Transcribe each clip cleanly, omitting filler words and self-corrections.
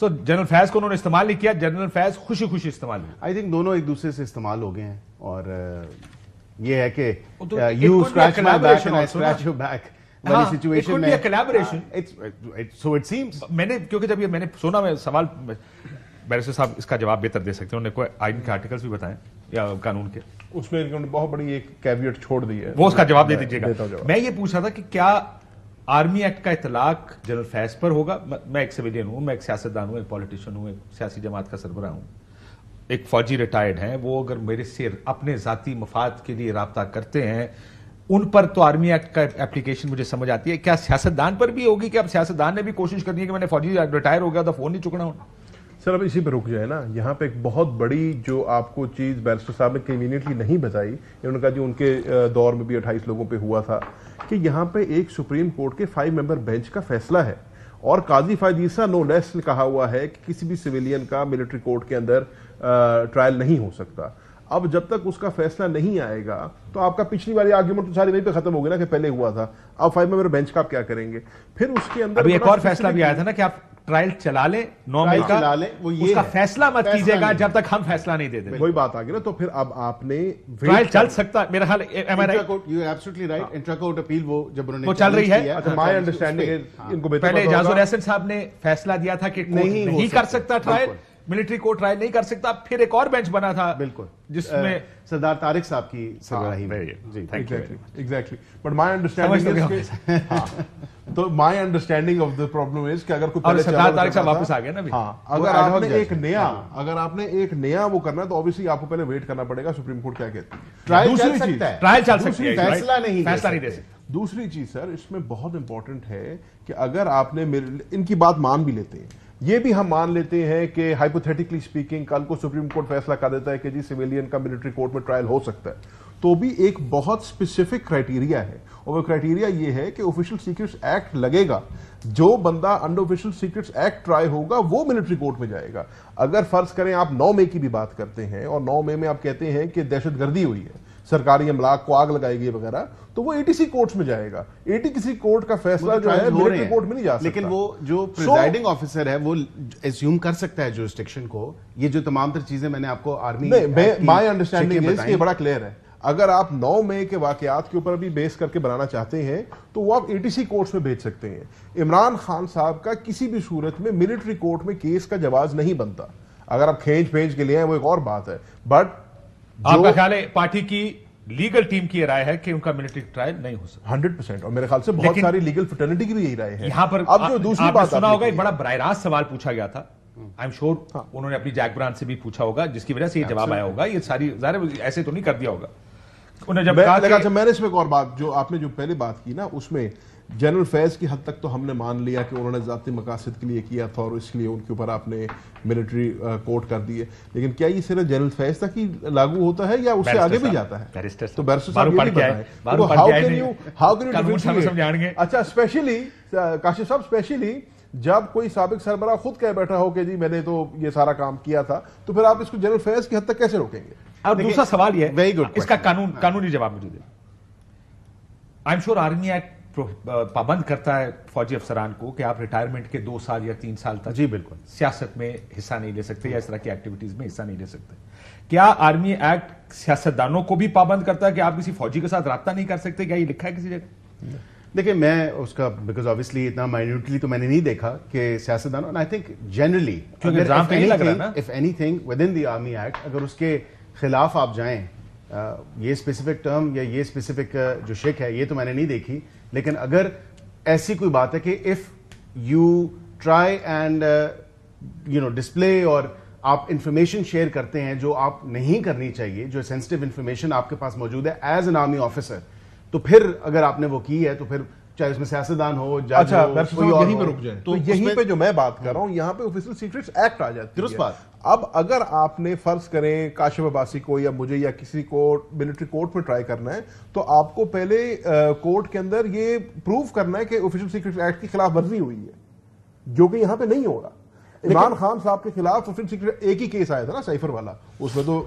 سو general فیض کو انہوں نے استعمال نہیں کیا, جنرل فیض خوشی خوشی استعمال ہوئی. آئی تھنک دونوں ایک دوسرے سے استعمال ہو گئے ہیں, اور یہ ہے کہ it you could be a scratch my back collaboration and I also, نا. اسکریچ یور بیک ہاں, والی it سچویشن could میں be a collaboration. So it seems. میں نے کیونکہ جب یہ میں نے سنا, میں سوال بیرسٹر صاحب اس کا جواب بہتر دے سکتے ہیں, انہوں نے کوئی آئین کے آرٹیکلس بھی بتائیں یا قانون کے, اس میں انہوں نے بہت بڑی ایک کیویٹ چھوڑ دی ہے, وہ اس کا جواب دے دیجیے دیتا ہوں گا. جواب. میں یہ پوچھ رہا تھا کہ کیا آرمی ایکٹ کا اطلاق جنرل فیض پر ہوگا؟ میں ایک سویلین ہوں, میں ایک سیاستدان ہوں, ایک پولیٹیشین ہوں, ایک سیاسی جماعت کا سربراہ ہوں, ایک فوجی ریٹائرڈ ہیں, وہ اگر میرے سے اپنے ذاتی مفاد کے لیے رابطہ کرتے ہیں, ان پر تو آرمی ایکٹ کا اپلیکیشن مجھے سمجھ آتی ہے. کیا سیاستدان پر بھی ہوگی کہ اب سیاستدان نے بھی کوشش کرنی ہے کہ میں نے فوجی ریٹائر ہو گیا تو فون نہیں چکنا ہوں؟ سر اب اسی پہ رک جائے نا. یہاں پہ ایک بہت بڑی جو آپ کو چیز بیرسٹر صاحب نے کنوینئنٹلی نہیں بتائی, انہوں نے کہا جو ان کے دور میں بھی 28 لوگوں پہ ہوا تھا, کہ یہاں پہ ایک سپریم کورٹ کے 5 ممبر بینچ کا فیصلہ ہے, اور قاضی فائز نو لیس نے کہا ہوا ہے کہ کسی بھی سویلین کا ملٹری کورٹ کے اندر ٹرائل نہیں ہو سکتا. اب جب تک اس کا فیصلہ نہیں آئے گا تو آپ کا پچھلی والی آرگیومنٹ تو ساری وہیں پہ ختم ہوگی نا کہ پہلے ہوا تھا. اب 5 ممبر بینچ کا آپ کیا کریں گے؟ پھر اس کے اندر ابھی ایک اور فیصلہ بھی آیا تھا نا کہ آپ ٹرائل چلا لیں 9 مئی کا, اس کا فیصلہ مت کیجیے گا جب تک ہم فیصلہ نہیں دے دیں. وہی بات آ گئی نا. تو پھر اب آپ نے ٹرائل چل سکتا, میرا خیال وہ چل رہی ہے. مائی انڈرسٹینڈنگ ان کو پہلے اعجاز الحسن صاحب نے فیصلہ دیا تھا کہ نہیں کر سکتا ٹرائل, ملٹری کورٹ ٹرائل نہیں کر سکتا. پھر ایک اور بینچ بنا تھا بالکل جس میں سردار طارق صاحب کی سربراہی میں. جی ایگزیکٹلی. بٹ مائی انڈرسٹینڈنگ تو my understanding of the problem is کہ اگر کوئی اور سردار طارق صاحب واپس آ گئے نا. ہاں, اگر آپ نے ایک نیا وہ کرنا ہے تو obviously آپ کو پہلے ویٹ کرنا پڑے گا سپریم کورٹ کیا کہتی ہے. ٹرائل چل سکتا ہے, ٹرائل چل سکتی ہے, فیصلہ نہیں دے سکتا. دوسری چیز سر اس میں بہت امپورٹنٹ ہے کہ اگر آپ نے ان کی بات مان بھی لیتے ہیں, یہ بھی ہم مان لیتے ہیں کہ ہائپوتھیٹیکلی اسپیکنگ کل کو سپریم کورٹ فیصلہ کر دیتا ہے کہ جی سویلین کا ملٹری کورٹ میں ٹرائل ہو سکتا ہے, تو بھی ایک بہت اسپیسیفک کرائٹیریا ہے, اور وہ کرائٹیریا یہ ہے کہ آفیشل سیکرٹس ایکٹ لگے گا, جو بندہ under official secrets act try ہوگا وہ ملٹری کورٹ میں جائے گا. اگر فرض کریں آپ 9 مئی کی بھی بات کرتے ہیں اور 9 مئی میں آپ کہتے ہیں کہ دہشت گردی ہوئی ہے, سرکاری املاک کو آگ لگائی گئی وغیرہ, تو وہ ATC کورٹس میں جائے گا. ATC کورٹ کا فیصلہ جو ہے ملٹری کورٹ میں نہیں جا سکتا. لیکن وہ جو پریزائڈنگ آفیسر ہے وہ اسیوم کر سکتا ہے جورسڈکشن کو. یہ جو تمام تر چیزیں میں نے آپ کو آرمی مائی انڈرسٹینڈنگ ہے کہ یہ بڑا کلیئر ہے. اگر آپ 9 مئی کے واقعات کے اوپر بھی بیس کر کے بنانا چاہتے ہیں تو وہ آپ ATC کورٹس میں بھیج سکتے ہیں. عمران خان صاحب کا کسی بھی صورت میں ملٹری کورٹ میں کیس کا جواز نہیں بنتا. اگر آپ کھینچ پھینچ کے لیے ہیں وہ ایک اور بات ہے, بٹ آپ کا خیال ہے پارٹی کی لیگل ٹیم کی رائے ہے کہ ان کا ملٹری ٹرائل نہیں ہو سکتا 100%, اور میرے خیال سے بہت ساری لیگل فٹرنٹی کی بھی یہی رائے ہے. یہاں پر اب جو دوسری بات سنا ہوگا, ایک بڑا براہ راست سوال پوچھا گیا تھا, آئی ایم شیور انہوں نے اپنی جیک برانڈ سے بھی پوچھا ہوگا, جس کی وجہ سے یہ جواب آیا ہوگا. یہ ساری ظاہر ایسے تو نہیں کر دیا ہوگا انہیں. جب میں نے اس میں ایک اور بات, جو آپ نے جو پہلے بات کی نا, اس میں جنرل فیض کی حد تک تو ہم نے مان لیا کہ انہوں نے ذاتی مقاصد کے لیے کیا تھا اور اس لیے ان کے اوپر آپ نے ملٹری کورٹ کر دی ہے. لیکن کیا یہ صرف جنرل فیض تک ہی لاگو ہوتا ہے یا اس سے آگے بھی جاتا ہے؟ تو بیرسٹر صاحب یہ بھی بتائیں, ہاؤ کین یو اچھا اسپیشلی کاشف صاحب, اسپیشلی جب کوئی سابق سربراہ خود کہہ بیٹھا ہو کہ جی میں نے تو یہ سارا کام کیا تھا, تو پھر آپ اس کو جنرل فیض کی حد تک کیسے روکیں گے؟ اور دوسرا سوال یہ ہے, اس کا قانونی جواب مجھے دیں. I am sure army act پابند کرتا ہے فوجی افسران کو کہ آپ ریٹائرمنٹ کے 2 سال یا 3 سال تک جی بالکل سیاست میں حصہ نہیں لے سکتے یا اس طرح کی ایکٹیویٹیز میں حصہ نہیں لے سکتے. کیا آرمی ایکٹ سیاستدانوں کو بھی پابند کرتا ہے کہ آپ کسی فوجی کے ساتھ رابطہ نہیں کر سکتے؟ کیا یہ لکھا ہے کسی جگہ؟ دیکھیں میں اس کا بیکاز آبویسلی اتنا مائنیوٹلی تو میں نے نہیں دیکھا کہ سیاستدانوں, I think generally if anything with in the army act اگر اس کے خلاف آپ جائیں, یہ اسپیسیفک ٹرم یا یہ اسپیسیفک جو شک ہے یہ تو میں نے نہیں دیکھی, لیکن اگر ایسی کوئی بات ہے کہ if you try and display اور آپ انفارمیشن شیئر کرتے ہیں جو آپ نہیں کرنی چاہیے, جو سینسٹیو انفارمیشن آپ کے پاس موجود ہے ایز این آرمی آفیسر, تو پھر اگر آپ نے وہ کی ہے تو پھر چاہے اس میں سیاستدان ہو, جج ہو, یہیں پہ رک جائیں. تو یہیں پہ جو میں بات کر رہا ہوں, یہاں پہ آفیشل سیکرٹس ایکٹ آ جاتی ہے. درست بات. اب اگر آپ نے فرض کریں کاشف عباسی کو یا مجھے یا کسی کو ملٹری کورٹ میں ٹرائی کرنا ہے, تو آپ کو پہلے کورٹ کے اندر یہ پروو کرنا ہے کہ آفیشل سیکرٹس ایکٹ کی خلاف ورزی ہوئی ہے, جو کہ یہاں پہ نہیں ہو رہا. عمران خان صاحب کے خلاف ایک ہی کیس آیا تھا نا, سائفر والا, اس میں تو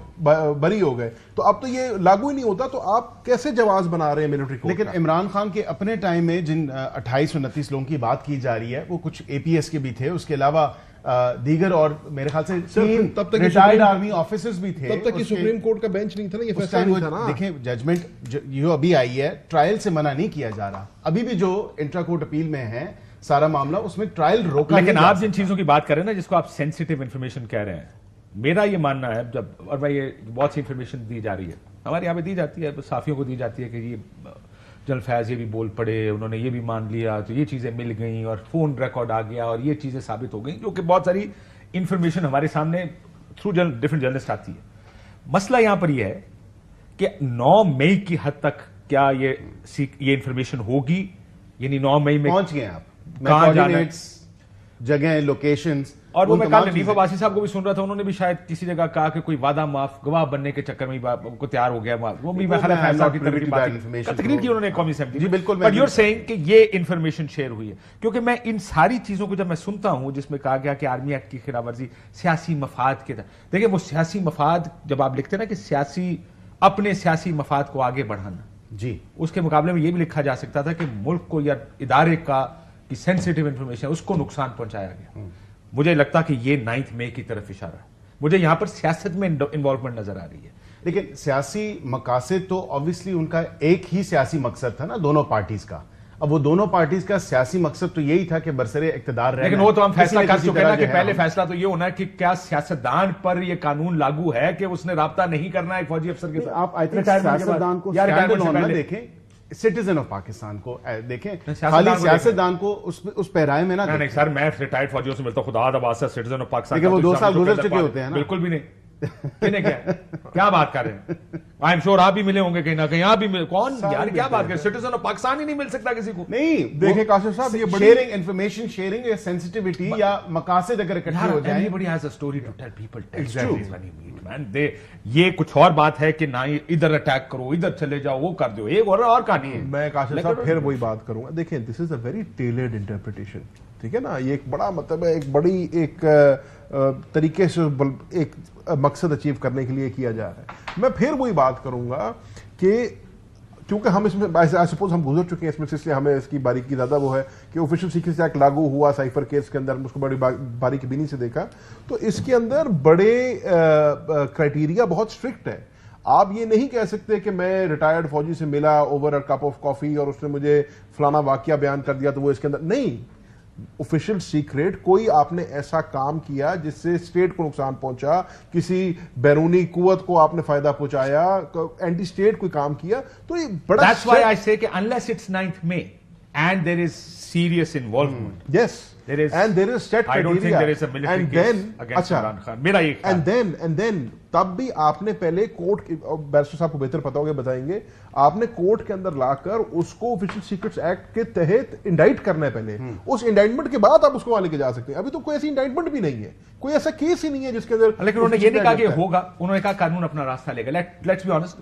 بری ہو گئے, تو اب تو یہ لاگو ہی نہیں ہوتا, تو آپ کیسے جواز بنا رہے ہیں ملٹری کو؟ لیکن عمران خان کے اپنے ٹائم میں جن 28 اور 29 لوگوں کی بات کی جا رہی ہے وہ کچھ APS کے بھی تھے, اس کے علاوہ دیگر اور میرے خیال سے تین تب تک ریٹائرڈ آرمی آفیسرز بھی تھے. تب تک کہ سپریم کورٹ کا بینچ نہیں تھا نا, یہ فیصلہ نہیں تھا نا. دیکھیں ججمنٹ جو ابھی آئی ہے ٹرائل سے منع نہیں کیا جا رہا, ابھی بھی جو انٹرا کورٹ اپیل میں ہے سارا معاملہ اس میں ٹرائل روکا. لیکن آپ جن چیزوں کی بات کر رہے ہیں نا جس کو آپ سینسیٹیو انفارمیشن کہہ رہے ہیں, میرا یہ ماننا ہے جب, اور میں یہ بہت سی انفارمیشن دی جا رہی ہے ہمارے یہاں پہ دی جاتی ہے, صحافیوں کو دی جاتی ہے کہ یہ جنرل فیض یہ بھی بول پڑے, انہوں نے یہ بھی مان لیا, تو یہ چیزیں مل گئیں اور فون ریکارڈ آ گیا اور یہ چیزیں ثابت ہو گئیں, جو کہ بہت ساری انفارمیشن ہمارے سامنے تھرو ڈفرنٹ جرنلسٹ آتی ہے. مسئلہ یہاں پر یہ ہے کہ 9 مئی کی حد تک کیا یہ انفارمیشن ہوگی, یعنی 9 مئی میں پہنچ گئے آپ کہاں جانا ہے, جگہیں, لوکیشنز. اور وہ میں کل حنیف عباسی صاحب کو بھی سن رہا تھا, انہوں نے بھی شاید کسی جگہ کہا کہ کوئی وعدہ معاف گواہ بننے کے چکر میں کو تیار ہو گیا, وہ بھی فیصلہ کی تقریر کی انہوں نے قومی اسمبلی. جی بالکل. بٹ یو آر سیئنگ کہ یہ انفارمیشن شیئر ہوئی ہے, کیونکہ میں ان ساری چیزوں کو جب میں سنتا ہوں جس میں کہا گیا کہ آرمی ایکٹ کی خلاف ورزی سیاسی مفاد کے تحت, دیکھیں وہ سیاسی مفاد جب آپ لکھتے ہیں نا کہ اپنے سیاسی مفاد کو آگے بڑھانا, جی اس کے مقابلے میں یہ بھی لکھا جا سکتا تھا کہ ملک کو یا ادارے کا کی سینسیٹیو انفارمیشن اس کو نقصان پہنچایا گیا. مجھے لگتا کہ یہ 9 مئی کی طرف اشارہ ہے, مجھے یہاں پر سیاست میں انوالومنٹ نظر آ رہی ہے. لیکن سیاسی مقاصد تو obviously ان کا ایک ہی سیاسی مقصد تھا نا دونوں پارٹیز کا. اب وہ دونوں پارٹیز کا سیاسی مقصد تو یہی تھا کہ برسر اقتدار رہنا. لیکن وہ تو ہم فیصلہ کر چکے نا کہ پہلے فیصلہ تو یہ ہونا ہے کہ کیا سیاستدان پر یہ قانون لاگو ہے کہ اس نے رابطہ نہیں کرنا ایک فوجی افسر کے ساتھ. آپ سیاستدان کو دیکھیں, سٹیزن آف پاکستان کو دیکھیں, خالی سیاستدان کو اس پیرائے میں نہ نہیں. سر میں ریٹائرڈ فوجیوں سے ملتا ہوں, خدا دباسا سٹیزن آف پاکستان, لیکن وہ 2 سال گزر چکے ہوتے ہیں نا. بالکل بھی نہیں. کیا بات کر رہے ہیں, آئی ایم شور آپ بھی ملے ہوں گے کہیں نہ کہیں, آپ بھی کون یار کیا بات کر, سٹیزن آف پاکستان ہی نہیں مل سکتا کسی کو. نہیں دیکھیں کاشف صاحب, یہ شیئرنگ انفارمیشن شیئرنگ یا سینسٹیوٹی یا مقاصد اگر اکٹھے ہو جائیں, everybody has a story to tell people. یہ کچھ اور بات ہے کہ نہ ادھر اٹیک کرو, ادھر چلے جاؤ, وہ کر دو, ایک اور کہانی ہے. میں کاشف صاحب پھر وہی بات کروں گا. دیکھیں دس از اے ویری ٹیلرڈ انٹرپریٹیشن, ٹھیک ہے نا, یہ ایک بڑا مطلب ہے, ایک بڑی ایک طریقے سے ایک مقصد اچیو کرنے کے لیے کیا جا رہا ہے. میں پھر وہی بات کروں گا کہ کیونکہ ہم اس میں آئی سپوز ہم گزر چکے ہیں اس میں, اس لیے ہمیں اس کی باریکی زیادہ وہ ہے کہ آفیشیل سیکریٹس ایکٹ لاگو ہوا سائفر کیس کے اندر, اس کو بڑی باریکی بینی سے دیکھا, تو اس کے اندر بڑے کرائٹیریا بہت اسٹرکٹ ہے. آپ یہ نہیں کہہ سکتے کہ میں ریٹائرڈ فوجی سے ملا over a cup of coffee اور اس نے مجھے فلانا واقعہ بیان کر دیا تو وہ اس کے اندر نہیں. آفیشیل سیکریٹ کوئی آپ نے ایسا کام کیا جس سے اسٹیٹ کو نقصان پہنچا, کسی بیرونی قوت کو آپ نے فائدہ پہنچایا, اینٹی اسٹیٹ کوئی کام کیا, تو یہ بڑا That's why I say کہ unless it's 9th May and there is serious involvement. Yes. There is, and there is set I don't think there is a military case against Imran Khan. میرا یہ and then تب بھی آپ نے پہلے court, barrister صاحب کو بہتر پتا ہوگا بتائیں گے, آپ نے کورٹ کے اندر لا کر اس کو آفیشیل سیکریٹس ایکٹ کے تحت انڈائٹ کرنا ہے پہلے. اس انڈائٹمنٹ کے بعد آپ اس کو وہاں لے کے جا سکتے ہیں. ابھی تو کوئی ایسی انڈائٹمنٹ بھی نہیں ہے, کوئی ایسا کیس ہی نہیں ہے جس کے اندر. لیکن انہوں نے یہ نہیں کہا کہ ہوگا, انہوں نے کہا قانون اپنا راستہ لے گا. لیٹس بی آنسٹ,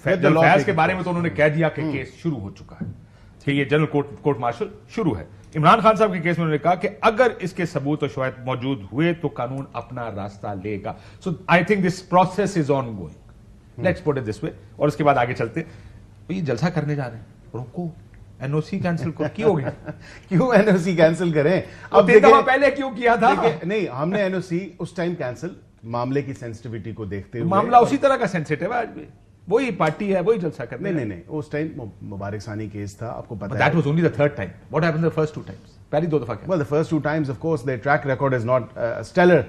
جنرل فیض کے بارے میں تو انہوں نے کہہ دیا کہ کیس شروع ہو چکا ہے, کہ یہ جنرل کورٹ مارشل شروع ہے. عمران خان صاحب کے کیس میں انہوں نے کہا کہ اگر اس کے ثبوت و شواہد موجود ہوئے تو قانون اپنا راستہ لے گا. So I think this process is ongoing, let's put it this way. اور اس کے بعد آگے چلتے, یہ جلسہ کرنے جا رہے ہیں, روکو, این او سی کینسل کی ہو گیا, کیوں این او سی کینسل کریں؟ اب 3 دفعہ پہلے کیوں کیا تھا؟ نہیں, ہم نے این او سی اس ٹائم کینسل, معاملے کی سینسٹیوٹی کو دیکھتے ہوئے. معاملہ اسی طرح کا سینسٹیو ہے آج بھی, وہی پارٹی ہے, وہی جلسہ کرتے. نہیں, اس ٹائم مبارک ثانی کیس تھا, آپ کو پتا ہے. That was only the third time. What happened the first 2 times? پہلی 2 دفعہ کیا؟ Well, the first 2 times, of course, their track record is not stellar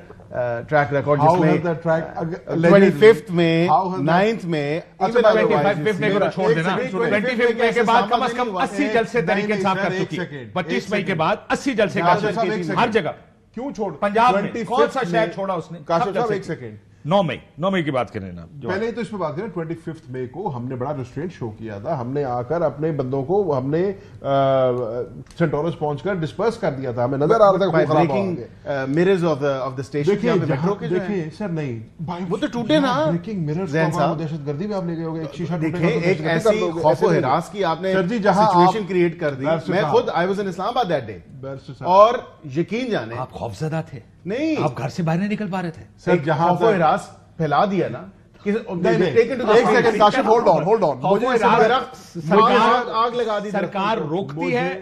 track record. How has the track 25th میں, 9th میں, even 25th میں کو چھوڑ دینا. 25th میں کے بعد کم از کم 80 جلسے تحریک انصاف کر چکی. 25 مئی کے بعد 80 جلسے کر ہر جگہ. کیوں چھوڑ؟ پنجاب میں کون سا شہر چھوڑا اس نے؟ کاشف صاحب ایک سیکنڈ, 9 مئی کی بات کریں نا, پہلے تو اس پہ بات کریں. 25 مئی کو ہم نے بڑا ریسٹرینٹ شو کیا تھا, ہم نے آ کر اپنے بندوں کو ہم نے سینٹورس پہنچ کر ڈسپرس کر دیا تھا. ہمیں نظر آ رہا تھا mirrors of the station. دیکھیں سر, نہیں وہ تو ٹوٹے نا, بریکنگ مررز, دہشت گردی میں آپ لے گئے ہوگے, ایک شیشہ دیکھیں, ایک ایسی خوف و ہراس کی آپ نے سچویشن کریٹ کر دی. میں خود I was in اسلام آباد that day, اور یقین جانے آپ خوفزدہ تھے, نہیں آپ گھر سے باہر نہیں نکل پا رہے تھے. سر, جہاں خوف و ہراس پھیلا دیا نا. ایک سیکنڈ کاشف, ہولڈ آن, آگ لگا دی, سرکار روکتی ہے,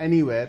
anywhere,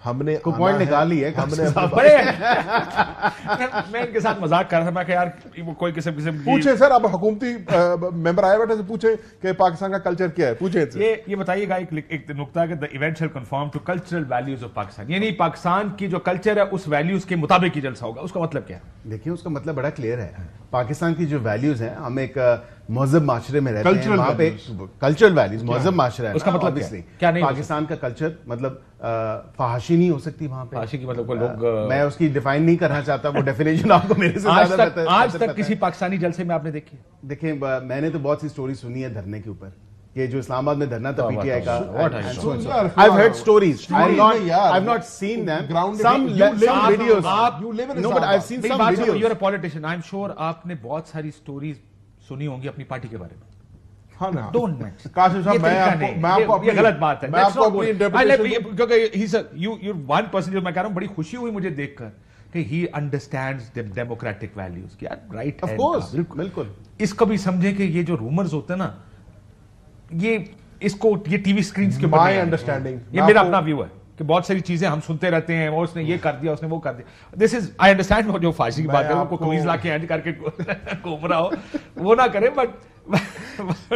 ہم نے پوائنٹ نکال لی ہے. میں ان کے ساتھ مذاق کر رہا تھا, میں کہ یار وہ کوئی قسم پوچھیں سر, اب حکومتی ممبر آئے بیٹھے سے پوچھیں کہ پاکستان کا کلچر کیا ہے, پوچھیں. یہ بتائیے گا ایک نقطہ کہ the event shall conform to cultural values of Pakistan, یعنی پاکستان کی جو کلچر ہے اس ویلیوز کے مطابق ہی جلسہ ہوگا, اس کا مطلب کیا ہے؟ دیکھیں اس کا مطلب بڑا کلیئر ہے. پاکستان کی جو ویلیوز ہیں, ہم ایک مہذب معاشرے میں رہتے ہیں, وہاں پہ کلچرل ویلیوز مہذب معاشرہ ہے. اس کا مطلب کیا نہیں, پاکستان کا کلچر مطلب فحاشی نہیں ہو سکتی وہاں پہ. فحاشی کی مطلب کوئی لوگ, میں اس کی ڈیفائن نہیں کرنا چاہتا, وہ ڈیفینیشن آپ کو میرے سے زیادہ پتہ ہے. آج تک کسی پاکستانی جلسے میں آپ نے دیکھی؟ دیکھیں میں نے تو بہت سی سٹوری سنی ہے دھرنے کے اوپر, کہ جو اسلام آباد میں دھرنا تھا پی ٹی آئی کا. I've heard stories. I've not seen them. Some videos. No, but I've seen some videos. You're a politician. I'm sure آپ نے بہت ساری سٹوریز سنی ہوں گی اپنی پارٹی کے بارے میں. Don't mention. کاشف صاحب, میں آپ کو یہ غلط بات ہے. میں آپ کو اپنی انٹرپریٹیشن, کیونکہ you're one person جو میں کہہ رہا ہوں, بڑی خوشی ہوئی مجھے دیکھ کر کہ he understands the democratic values. کیا رائٹ ہے, of course, بالکل. اس کو بھی سمجھے کہ یہ جو رومرز ہوتے ہیں نا, یہ اس کو یہ ٹی وی اسکرینس کے my understanding, یہ میرا اپنا ویو ہے کہ بہت ساری چیزیں ہم سنتے رہتے ہیں, اس نے یہ کر دیا, اس نے وہ کر دیا. دس از آئی انڈرسٹینڈ جو فاشی کی بات ہے, وہ قمیض لا کے اینڈ کر کے گھوم رہا ہو, وہ نہ کرے. بٹ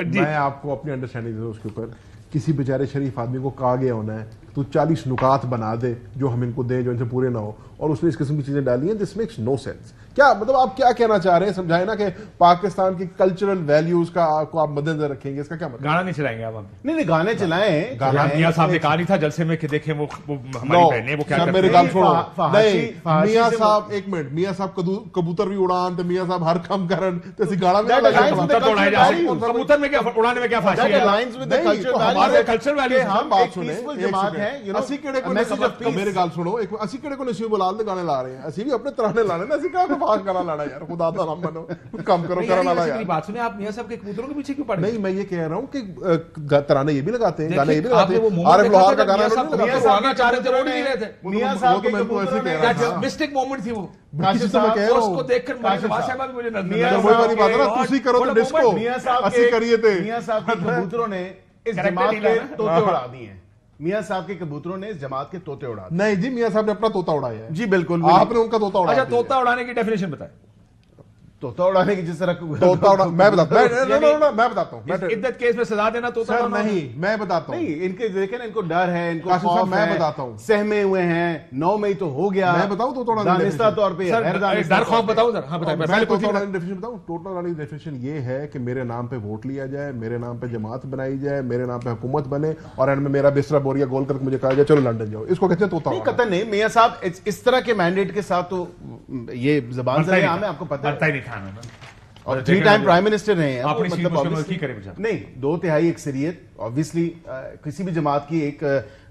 میں آپ کو اپنی انڈرسٹینڈنگ دوں اس کے اوپر. کسی بیچارے شریف آدمی کو کہا گیا ہونا ہے تو 40 نکات بنا دے جو ہم ان کو دیں جو ان سے پورے نہ ہو, اور اس نے اس قسم کی چیزیں ڈالی ہیں. This makes no sense. کیا مطلب آپ کیا کہنا چاہ رہے ہیں, سمجھائیں نا کہ پاکستان کی کلچرل ویلیوز کا کو آپ مد نظر رکھیں گے, اس کا کیا مطلب؟ گانا نہیں چلائیں گے آپ؟ نہیں گانے چلائیں. میاں صاحب نے کہا نہیں تھا جلسے میں کہ دیکھیں وہ ہماری بہنیں وہ کیا کرتے ہیں. میرے گال چھوڑو, نہیں میاں صاحب ایک منٹ, میاں صاحب کبوتر بھی اڑان تے میاں صاحب ہر کام کرن تے اسی گانا میں کبوتر تو اڑائے جا سکتے, کبوتر میں کیا اڑانے میں کیا فاشی ہے؟ ہمارے کلچر ویلیوز ہم بات سنیں, اسی کیڑے کو میرے گال سنو, اسی کیڑے کو نسیب بلال دے گانے لا رہے ہیں, اسی بھی اپنے ترانے لانے نا, اسی کا فاش گانا لانا یار, خدا دا نام بنو کام کرو کرن والا یار. بات سنیں, آپ میاں صاحب کے کبوتروں کے پیچھے کیوں پڑے؟ نہیں میں یہ کہہ رہا ہوں کہ ترانے یہ بھی لگاتے ہیں, گانے یہ بھی لگاتے ہیں. عارف لوہار کا گانا میاں صاحب آنا چاہ رہے تھے, وہ نہیں رہے تھے. میاں صاحب کے ایسے کہہ رہا تھا, مسٹیک مومنٹ تھی وہ, اس کو دیکھ کر مجھے ڈسکو اسی کریے تھے. میاں صاحب کے کبوتروں نے اس جماعت کے طوطے اڑا دیے ہیں. میاں صاحب کے کبوتروں نے اس جماعت کے طوطے اڑا دیے. نہیں جی, میاں صاحب نے اپنا طوطا اڑایا ہے. جی بالکل, آپ نے ان کا طوطا اڑایا. اچھا, طوطا اڑانے کی ڈیفینیشن بتائیں. طوطا اڑانے کی جس طرح میں بتاتا ہوں, عدت کیس میں سزا دینا طوطا نہیں, میں بتاتا ہوں. نہیں, ان کے دیکھیں نا, ان کو ڈر ہے, ان کو خوف, میں بتاتا ہوں, سہمے ہوئے ہیں. 9 مئی تو ہو گیا, میں بتاؤں تو تھوڑا دانستہ طور پہ ڈر خوف بتاؤں سر. ہاں بتائیں, میں طوطا ڈیفینیشن بتاؤں. ٹوٹل والی ڈیفینیشن یہ ہے کہ میرے نام پہ ووٹ لیا جائے, میرے نام پہ جماعت بنائی جائے, میرے نام پہ حکومت بنے, اور اینڈ میں میرا بستر بوریا گول کر کے مجھے کہا جائے چلو لنڈن جاؤ. اس کو کہتے ہیں طوطا. نہیں قطع نہیں, میاں صاحب اس طرح کے مینڈیٹ کے ساتھ تو یہ زبان سے عام ہے, آپ کو پتہ ہے. اور 3 ٹائم پرائم منسٹر رہے ہیں. نہیں, 2/3 اکثریت آبویسلی کسی بھی جماعت کی ایک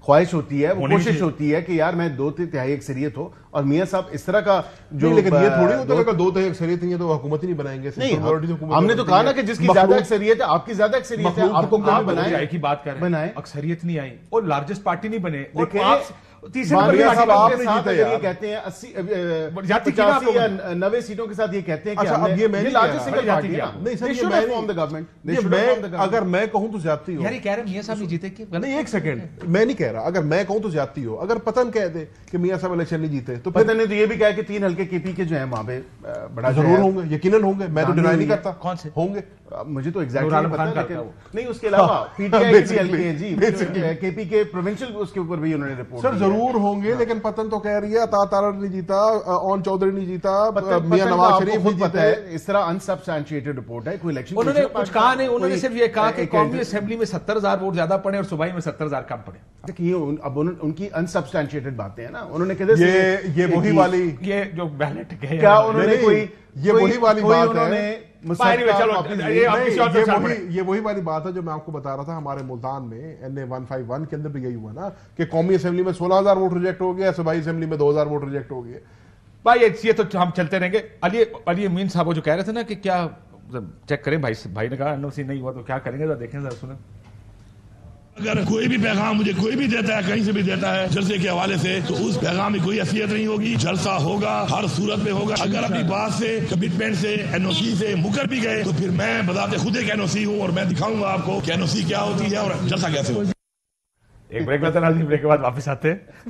خواہش ہوتی ہے, وہ کوشش ہوتی ہے کہ یار میں 2/3 اکثریت ہو. اور میاں صاحب اس طرح کا جو, لیکن یہ تھوڑی ہوتا ہے کہ 2/3 اکثریت ہے تو حکومت ہی نہیں بنائیں گے. نہیں, ہم نے تو کہا نا کہ جس کی زیادہ اکثریت ہے, آپ کی زیادہ اکثریت ہے, آپ کو بنائیں کی بات کر رہے ہیں. اکثریت نہیں آئی اور لارجسٹ پارٹی نہیں بنے, تیسرے یہ کہتے ہیں 80 یا 90 سیٹوں کے ساتھ یہ کہتے ہیں اگر میں کہوں تو زیادتی ہو. نہیں, ایک سیکنڈ, میں نہیں کہہ رہا اگر میں کہوں تو زیادتی ہو. اگر پتن کہہ دے کہ میاں صاحب الیکشن نہیں جیتے تو پتن نے تو یہ بھی کہا کہ 3 حلقے کے پی کے جو ہیں وہاں پہ بڑا ضرور ہوں گے, یقیناً ہوں گے, میں تو ڈینائی نہیں کرتا. کون سے ہوں گے؟ مجھے تو ایگزیکٹلی پتہ نہیں. اس کے علاوہ پی ٹی آئی کے حلقے ہیں جی, کے پی کے پروونشل, اس کے اوپر بھی انہوں نے رپورٹ. سر ضرور ہوں گے, لیکن پتن تو کہہ رہی ہے عطا تارڑ نہیں جیتا, اون چودھری نہیں جیتا, میاں نواز شریف نہیں جیتا ہے. اس طرح انسبسٹینشیٹڈ رپورٹ ہے, کوئی الیکشن انہوں نے کچھ کہا نہیں. انہوں نے صرف یہ کہا کہ قومی اسمبلی میں 70,000 ووٹ زیادہ پڑے اور صوبائی میں 70,000 کم پڑے. دیکھیے اب ان کی انسبسٹینشیٹڈ باتیں ہیں نا. انہوں نے کہا یہ وہی والی, یہ جو بیلٹ گئے, کیا انہوں نے کوئی یہ وہی والی بات ہے, یہ وہی والی بات ہے جو میں آپ کو بتا رہا تھا. ہمارے ملتان میں NA-151 کے اندر بھی یہی ہوا نا کہ قومی اسمبلی میں 16,000 ووٹ ریجیکٹ ہو گیا, صوبائی اسمبلی میں 2,000 ووٹ ریجیکٹ ہو گئے. بھائی یہ تو ہم چلتے رہیں گے. علی امین صاحب وہ جو کہہ رہے تھے نا کہ کیا چیک کریں, بھائی نے کہا NOC نہیں ہوا تو کیا کریں گے, ذرا دیکھیں, ذرا سنیں. اگر کوئی بھی پیغام مجھے کوئی بھی دیتا ہے, کہیں سے بھی دیتا ہے جلسے کے حوالے سے, تو اس پیغام میں کوئی حیثیت نہیں ہوگی. جلسہ ہوگا, ہر صورت میں ہوگا. اگر اپنی بات سے, کمٹمنٹ سے, NOC سے مکر بھی گئے تو پھر میں بذات خود ایک NOC ہوں اور میں دکھاؤں گا آپ کو کہ NOC کیا ہوتی ہے اور جلسہ کیسے ہوتا ہے. ایک بریک لیتے ہیں, بریک کے بعد واپس آتے ہیں.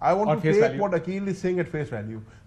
I want to take what Akhil is saying at face value.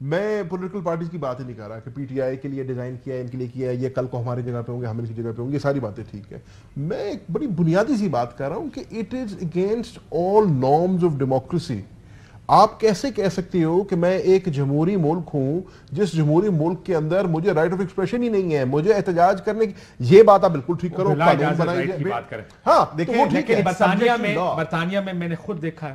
میں پولیٹیکل پارٹیز کی بات ہی نہیں کر رہا کہ پی ٹی آئی کے لیے ڈیزائن کیا ہے، ان کے لیے کیا ہے، یہ کل کو ہماری جگہ پہ ہوں گے، ہم ان کی جگہ پہ ہوں گے، یہ ساری باتیں ٹھیک ہے. میں ایک بڑی بنیادی سی بات کر رہا ہوں کہ it is against all norms of democracy. آپ کیسے کہہ سکتے ہو کہ میں ایک جمہوری ملک ہوں جس جمہوری ملک کے اندر مجھے رائٹ آف ایکسپریشن ہی نہیں ہے، مجھے احتجاج کرنے کی، یہ بات آپ بالکل ٹھیک کرو، قانون بنائی بات کریں. ہاں لیکن برطانیہ میں نے خود دیکھا ہے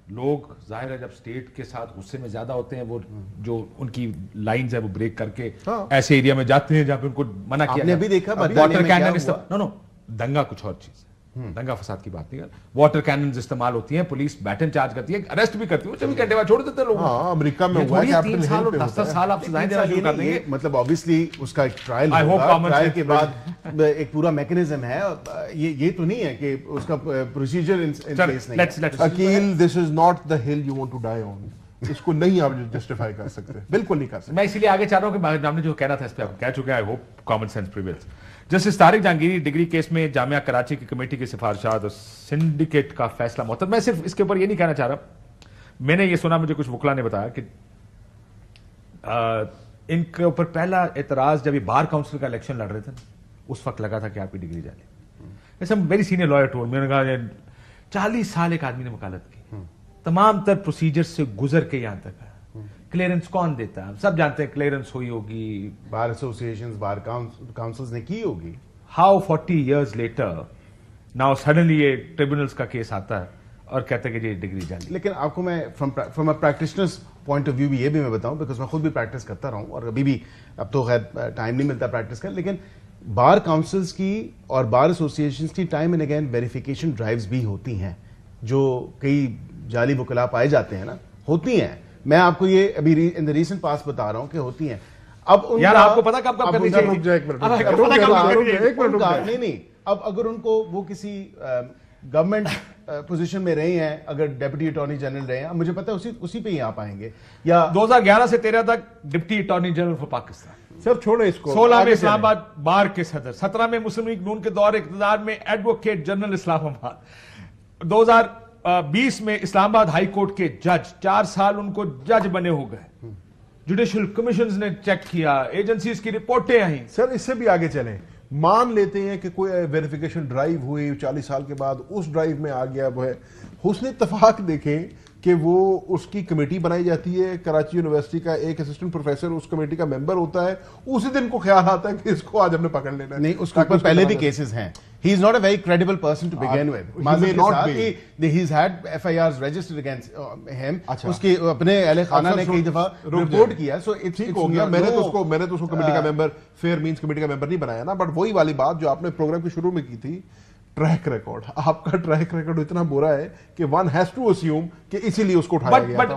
لوگ ظاہر ہے جب اسٹیٹ کے ساتھ غصے میں زیادہ ہوتے ہیں وہ جو ان کی لائنز ہے وہ بریک کر کے ایسے ایریا میں جاتے ہیں جہاں پہ ان کو منع کیا. آپ نے بھی دیکھا واٹر کینن، نو دنگا کچھ اور چیز ہے، دنگا فساد کی بات نہیں کر. واٹر کیننز استعمال ہوتی ہیں، پولیس بیٹن چارج کرتی ہے، اریسٹ بھی کرتی ہے، 24 گھنٹے بعد چھوڑ دیتے ہیں لوگوں. ہاں امریکہ میں ہوا ہے 3 سال اور 10 سال آپ سزائیں دینا شروع کر دیں گے. مطلب obviously اس کا ایک ٹرائل ہوگا، ٹرائل کے بعد ایک پورا میکنزم ہے. یہ تو نہیں ہے کہ اس کا پروسیجر ان پلیس نہیں ہے. عقیل دس از ناٹ دا ہل یو وانٹ ٹو ڈائی آن. اس کو نہیں آپ جسٹیفائی کر سکتے، بالکل نہیں کر سکتے. میں اسی لیے آگے چاہ رہا ہوں کہ ہم نے جو کہنا تھا اس پہ آپ کہہ چکے ہیں. I hope common sense prevails. Justice Tariq Jahangiri degree case میں جامعہ کراچی کی کمیٹی کی سفارشات اور سنڈیکیٹ کا فیصلہ معطل. میں صرف اس کے اوپر یہ نہیں کہنا چاہ رہا، میں نے یہ سنا، مجھے کچھ وکلا نے بتایا کہ ان کے اوپر پہلا اعتراض جب یہ بار کاؤنسل کا الیکشن لڑ رہے تھے اس وقت لگا تھا کہ آپ کی ڈگری جالی. ایسا ویری سینئر لائر ٹول، میں نے کہا 40 سال ایک آدمی نے وکالت کی، تمام تر پروسیجر سے گزر کے یہاں تک. کلیئرنس کون دیتا ہے؟ سب جانتے ہیں کلیئرنس ہوئی ہوگی، بار ایسوسیشنز، بار کاؤنسلز نے کی ہوگی. How 40 years later now suddenly یہ ٹریبونلز کا کیس آتا ہے اور کہتے ہیں کہ یہ ڈگری جالی. لیکن آپ کو میں from a practitioners point of view بھی یہ بھی میں بتاؤں، بیکاز میں خود بھی پریکٹس کرتا رہا ہوں اور ابھی بھی، اب تو خیر ٹائم نہیں ملتا پریکٹس کا، لیکن بار کاؤنسلز کی اور بار ایسوسیشنز کی time and again verification drives بھی ہوتی ہیں، جو کئی جعلی وکلاء پائے جاتے ہیں نا، ہوتی ہیں. میں آپ کو یہ ابھی ان دی ریسنٹ پاس بتا رہا ہوں کہ ہوتی ہیں. اب یار آپ کو پتا کب کرنی چاہیے؟ نہیں، اب اگر ان کو وہ کسی گورنمنٹ پوزیشن میں رہے ہیں، اگر ڈپٹی اٹارنی جنرل رہے ہیں، مجھے پتا ہے اسی پہ ہی آپ آئیں گے. یا 2011 سے 13 تک deputy attorney general for Pakistan. Sir چھوڑیں اس کو. 16 میں اسلام آباد بار کے صدر، 17 میں مسلم لیگ نون کے دور اقتدار میں ایڈوکیٹ جنرل اسلام آباد، 2020 میں اسلام آباد ہائی کورٹ کے جج، 4 سال ان کو جج بنے ہو گئے. جوڈیشل کمیشنز نے چیک کیا، ایجنسیز کی رپورٹیں آئیں. سر اس سے بھی آگے چلیں، مان لیتے ہیں کہ کوئی ویریفیکیشن ڈرائیو ہوئی 40 سال کے بعد، اس ڈرائیو میں آ گیا وہ ہے حسن اتفاق. دیکھیں کہ وہ اس کی کمیٹی بنائی جاتی ہے، کراچی یونیورسٹی کا ایک اسسٹنٹ پروفیسر اس کمیٹی کا ممبر ہوتا ہے، اسی دن کو خیال آتا ہے کہ اس کو آج ہم نے پکڑ لینا ہے. نہیں، اس کے اوپر پہلے بھی کیسز ہیں. He is not a very credible person to begin with. معذرت کے ساتھ he's had FIRs registered against him. اس کی اپنے اہل خانہ نے کئی دفعہ رپورٹ کیا. So ٹھیک ہو گیا. میں نے تو اس کو کمیٹی کا ممبر، فیئر مینز کمیٹی کا ممبر نہیں بنایا نا. بٹ وہی والی بات جو آپ نے پروگرام کے شروع میں کی تھی، ٹریک ریکارڈ. آپ کا ٹریک ریکارڈ اتنا برا ہے کہ ون ہیز ٹو اسیوم کہ اسی لیے اس کو اٹھایا گیا تھا.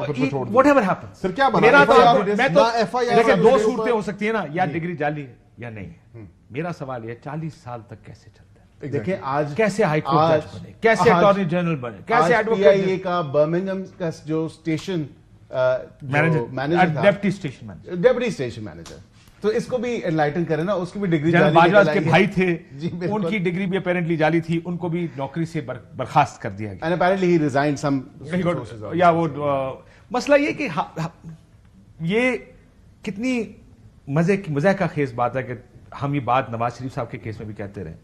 whatever happens. سر کیا بنا؟ میں تو دیکھیں 2 صورتیں ہو سکتی ہیں نا، یا ڈگری جعلی ہے یا نہیں ہے. میرا سوال یہ 40 سال تک کیسے چلتا ہے؟ دیکھیں آج کیسے ہائی کورٹ جج بنے، کیسے اٹارنی جنرل بنے، کیسے پی آئی اے کا برمنگھم کا جو station manager, deputy station manager. تو اس کو بھی انلائٹن کرے نا، اس کی بھی ڈگری جنرل باجوہ کے بھائی تھے، ان کی ڈگری بھی اپیرنٹلی جعلی تھی، ان کو بھی نوکری سے برخاست کر دیا گیا. اینڈ اپیرنٹلی ہی ریزائنڈ سم. یا وہ مسئلہ یہ کہ یہ کتنی مزہ کا خیز بات ہے کہ ہم یہ بات نواز شریف صاحب کے کیس میں بھی کہتے رہے.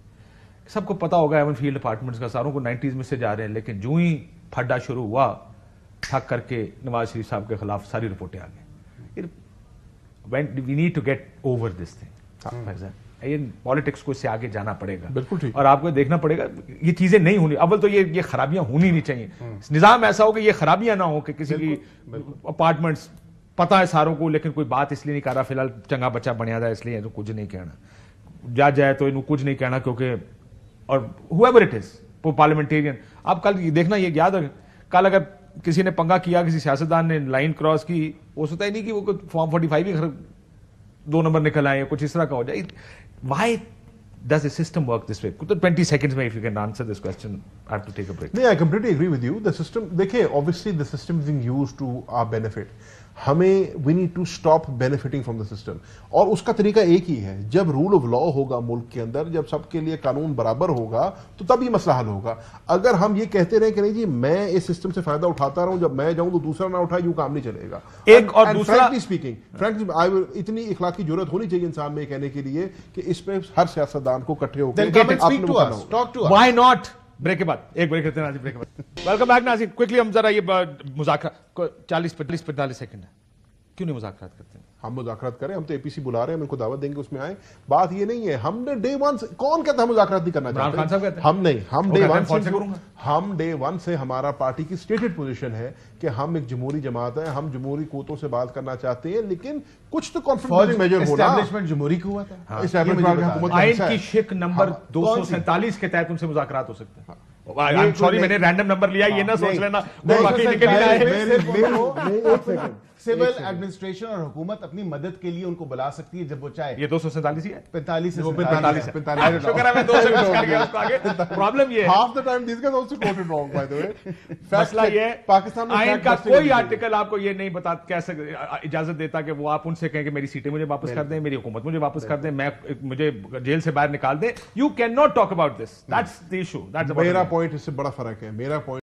سب کو پتا ہوگا ایون فیلڈ اپارٹمنٹس کا ساروں کو 90s میں سے جا رہے ہیں، لیکن جو ہی پھڈا شروع ہوا تھک کر کے نواز شریف صاحب کے خلاف ساری رپورٹیں آ گئیں. We need to get over this thing. Politics کو اس سے آگے جانا پڑے گا، بالکل ٹھیک. اور آپ کو دیکھنا پڑے گا یہ چیزیں نہیں ہونی. اول تو یہ خرابیاں ہونی نہیں چاہیے. نظام ایسا ہو کہ یہ خرابیاں نہ ہو کہ کسی کی اپارٹمنٹس پتا ہے ساروں کو، لیکن کوئی بات اس لیے نہیں کر رہا، فی الحال چنگا بچہ بنیا تھا اس لیے کچھ نہیں کہنا. جا جائے تو انہوں کچھ نہیں کہنا، کیونکہ اور whoever it is پارلیمنٹیرین. آپ کل دیکھنا، یہ یاد ہے کل اگر کسی نے پنگا کیا، کسی سیاستدان نے لائن کراس کی، ہو سکتا ہی نہیں کہ وہ فارم 45 ہی 2 نمبر نکل آئے، کچھ اس طرح کا ہو جائے. Why does the system work this way? 20 seconds میں if you can answer this question, I have to take a break. No, I completely agree with you. The system, دیکھیں obviously the system is being used to our benefit. ہمیں we need to stop benefiting from the system. اور اس کا طریقہ ایک ہی ہے, جب role of law ہوگا ملک کے اندر, جب سب کے لیے قانون برابر ہوگا تو تب یہ مسئلہ حل ہوگا. اگر ہم یہ کہتے رہے کہ نہیں جی میں اس سسٹم سے فائدہ اٹھاتا رہوں, جب میں جاؤں تو دوسرا نہ اٹھائے, یوں کام نہیں چلے گا. ایک اور دوسرا فرینکلی اتنی اخلاقی جرت ہونی چاہیے انسان میں کہنے کے لیے کہ اس پہ ہر سیاستدان کو اکٹھے ہو کے وائی ناٹ. بریک کے بعد ایک بریک کرتے ہیں ناظرین, بریک کے بعد ویلکم بیک ناظرین. کوئکلی ہم ذرا یہ مذاکرہ 40-45 سیکنڈ ہے, کیوں نہیں مذاکرات کرتے ہیں؟ ہم مذاکرات کریں, ہم تو اے پی سی بلا رہے ہیں, ہم ان کو دعوت دیں گے, اس میں آئیں. بات یہ نہیں ہے ہم نے ڈے ون سے, کون کہتا ہے مذاکرات نہیں کرنا عمران خان صاحب کہتے ہیں ہم نہیں, ہم ڈے ون سے ہمارا پارٹی کی اسٹیٹڈ پوزیشن ہے کہ ہم ایک جمہوری جماعت ہے, ہم جمہوری قوتوں سے بات کرنا چاہتے ہیں, لیکن کچھ تو کانفیڈنس میجر ہونا. اسٹیبلشمنٹ جمہوری قوت ہے, آئین کی شق نمبر 247 کے تحت ان سے مذاکرات ہو سکتے ہیں. سوری میں نے رینڈم نمبر لیا, یہ نہ سوچ لینا سول ایڈمنسٹریشن اور حکومت اپنی مدد کے لیے ان کو بلا سکتی ہے جب وہ چاہے. یہ 247 ہی ہے, 45 شکر ہے میں 2 سے کر گیا اس کو آگے. پرابلم یہ ہے half the time these guys also quoted wrong by the way. مسئلہ یہ ہے پاکستان میں آئین کا کوئی آرٹیکل آپ کو یہ نہیں بتا کیسے اجازت دیتا کہ وہ آپ ان سے کہیں کہ میری سیٹیں مجھے واپس کر دیں, میری حکومت مجھے واپس کر دیں, میں مجھے جیل سے باہر نکال دیں. You can not talk about this, that's the issue. میرا پوائنٹ اس سے بڑا فرق ہے. میرا پوائنٹ